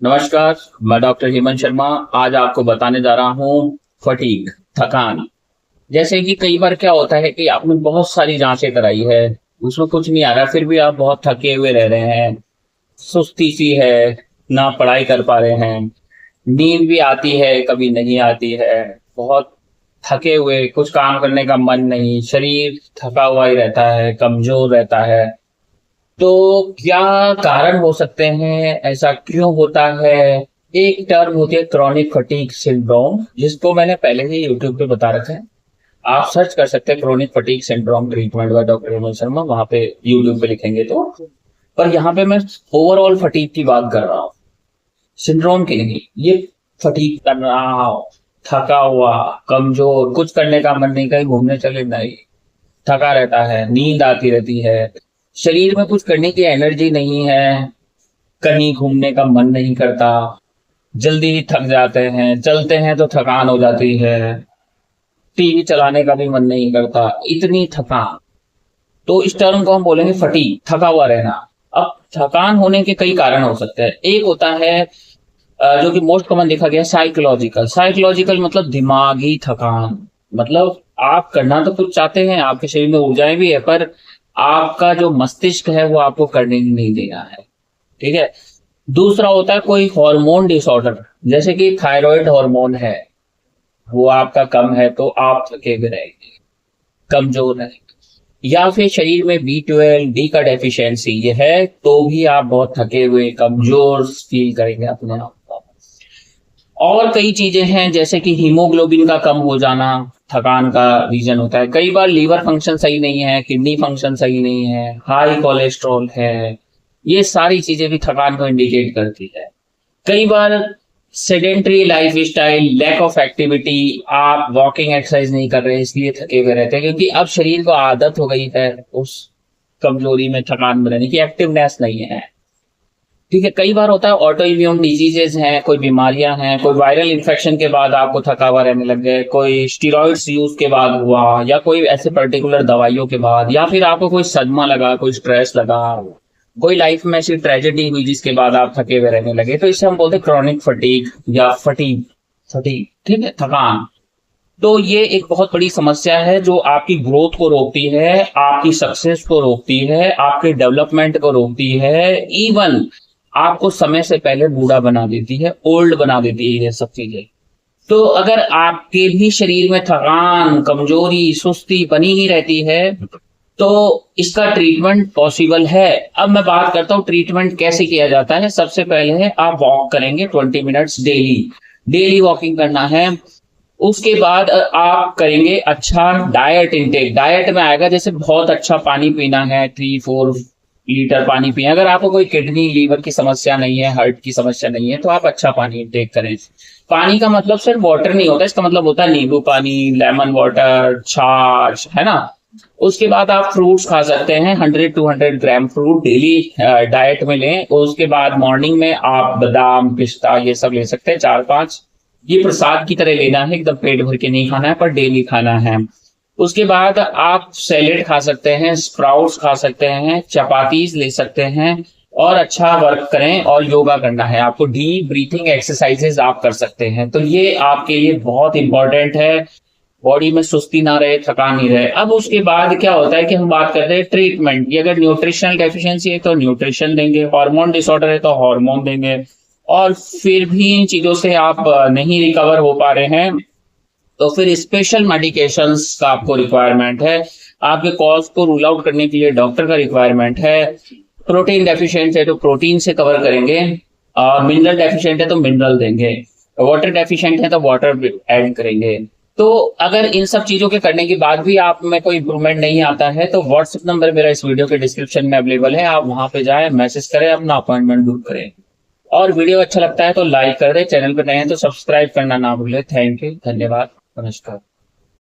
नमस्कार, मैं डॉक्टर हेमंत शर्मा। आज आपको बताने जा रहा हूँ फटीग, थकान। जैसे कि कई बार क्या होता है कि आपने बहुत सारी जांचें कराई है, उसमें कुछ नहीं आ रहा, फिर भी आप बहुत थके हुए रह रहे हैं, सुस्ती सी है, ना पढ़ाई कर पा रहे हैं, नींद भी आती है, कभी नहीं आती है, बहुत थके हुए, कुछ काम करने का मन नहीं, शरीर थका हुआ ही रहता है, कमजोर रहता है। तो क्या कारण हो सकते हैं, ऐसा क्यों होता है? एक टर्म होती है क्रॉनिक फटीग सिंड्रोम, जिसको मैंने पहले ही यूट्यूब पे बता रखा है। आप सर्च कर सकते हैं chronic fatigue syndrome treatment by doctor Hemant Sharma, वहां पे यूट्यूब पे लिखेंगे तो। पर यहाँ पे मैं ओवरऑल फटीग की बात कर रहा हूँ, सिंड्रोम की नहीं। ये फटीग तनाव, थका हुआ, कमजोर, कुछ करने का मन नहीं, कहीं घूमने चले नहीं, थका रहता है, नींद आती रहती है, शरीर में कुछ करने की एनर्जी नहीं है, कहीं घूमने का मन नहीं करता, जल्दी ही थक जाते हैं, चलते हैं तो थकान हो जाती है, टीवी चलाने का भी मन नहीं करता, इतनी थकान। तो इस टर्म को हम बोलेंगे फटीग, थका हुआ रहना। अब थकान होने के कई कारण हो सकते हैं। एक होता है जो कि मोस्ट कॉमन देखा गया, साइकोलॉजिकल। साइकोलॉजिकल मतलब दिमागी थकान। मतलब आप करना तो कुछ चाहते हैं, आपके शरीर में ऊर्जाएं भी है, पर आपका जो मस्तिष्क है वो आपको करने ही नहीं दे रहा है। ठीक है। दूसरा होता है कोई हार्मोन डिसऑर्डर, जैसे कि थायराइड हार्मोन है, वो आपका कम है तो आप थके हुए रहेंगे, कमजोर रहेंगे। या फिर शरीर में B12 डी का डेफिशिएंसी ये है तो भी आप बहुत थके हुए, कमजोर फील करेंगे अपने आप को। और कई चीजें हैं, जैसे कि हीमोग्लोबिन का कम हो जाना थकान का रीजन होता है। कई बार लीवर फंक्शन सही नहीं है, किडनी फंक्शन सही नहीं है, हाई कोलेस्ट्रॉल है, ये सारी चीजें भी थकान को इंडिकेट करती है। कई बार sedentary life style, lack of activity, आप वॉकिंग एक्सरसाइज नहीं कर रहे इसलिए थके हुए रहते हैं, क्योंकि अब शरीर को आदत हो गई है उस कमजोरी में, थकान में रहने की, एक्टिवनेस नहीं है। ठीक है। कई बार होता है ऑटो इम्यून डिजीजेज हैं, कोई बीमारियां हैं, कोई वायरल इन्फेक्शन के बाद आपको थका हुआ रहने लग गए, कोई स्टीरॉइड्स यूज के बाद हुआ, या कोई ऐसे पर्टिकुलर दवाइयों के बाद, या फिर आपको कोई सदमा लगा, कोई स्ट्रेस लगा, कोई लाइफ में ऐसी ट्रेजेडी हुई जिसके बाद आप थके हुए रहने लगे, तो इसे हम बोलते हैं क्रॉनिक फटीग या फटीग। फटीग, ठीक है, थकान। तो ये एक बहुत बड़ी समस्या है जो आपकी ग्रोथ को रोकती है, आपकी सक्सेस को रोकती है, आपके डेवलपमेंट को रोकती है, इवन आपको समय से पहले बूढ़ा बना देती है, ओल्ड बना देती है ये सब चीजें। तो अगर आपके भी शरीर में थकान, कमजोरी, सुस्ती बनी ही रहती है तो इसका ट्रीटमेंट पॉसिबल है। अब मैं बात करता हूँ ट्रीटमेंट कैसे किया जाता है। सबसे पहले है आप वॉक करेंगे 20 मिनट्स डेली, डेली वॉकिंग करना है। उसके बाद आप करेंगे अच्छा डाइट इंटेक। डाइट में आएगा जैसे बहुत अच्छा पानी पीना है, 3-4 लीटर पानी पिए। अगर आपको कोई किडनी लीवर की समस्या नहीं है, हार्ट की समस्या नहीं है, तो आप अच्छा पानी इंटेक करें। पानी का मतलब सिर्फ वाटर नहीं होता, इसका मतलब होता है नींबू पानी, लेमन वाटर, छाछ, है ना। उसके बाद आप फ्रूट्स खा सकते हैं, 100-200 ग्राम फ्रूट डेली डाइट में लें। उसके बाद मॉर्निंग में आप बादाम, पिस्ता, ये सब ले सकते हैं, 4-5। ये प्रसाद की तरह लेना है, एकदम पेट भर के नहीं खाना है, पर डेली खाना है। उसके बाद आप सैलेड खा सकते हैं, स्प्राउट्स खा सकते हैं, चपातीज ले सकते हैं, और अच्छा वर्क करें, और योगा करना है आपको। डीप ब्रीथिंग एक्सरसाइजेज आप कर सकते हैं, तो ये आपके लिए बहुत इंपॉर्टेंट है। बॉडी में सुस्ती ना रहे, थकान नहीं रहे। अब उसके बाद क्या होता है कि हम बात करते हैं ट्रीटमेंट की। अगर न्यूट्रिशनल डेफिशिएंसी है तो न्यूट्रिशन देंगे, हार्मोन डिसऑर्डर है तो हार्मोन देंगे, और फिर भी इन चीजों से आप नहीं रिकवर हो पा रहे हैं तो फिर स्पेशल मेडिकेशंस का आपको रिक्वायरमेंट है। आपके कॉज को रूल आउट करने के लिए डॉक्टर का रिक्वायरमेंट है। प्रोटीन डेफिशिएंट है तो प्रोटीन से कवर करेंगे, और मिनरल डेफिशिएंट है तो मिनरल देंगे, वाटर डेफिशिएंट है तो वाटर ऐड करेंगे। तो अगर इन सब चीजों के करने के बाद भी आप में कोई इंप्रूवमेंट नहीं आता है तो व्हाट्सएप नंबर मेरा इस वीडियो के डिस्क्रिप्शन में अवेलेबल है, आप वहां पे जाएं, मैसेज करें, अपना अपॉइंटमेंट बुक करें। और वीडियो अच्छा लगता है तो लाइक कर दे, चैनल पर नए हैं तो सब्सक्राइब करना ना भूले। थैंक यू, धन्यवाद, नमस्कार।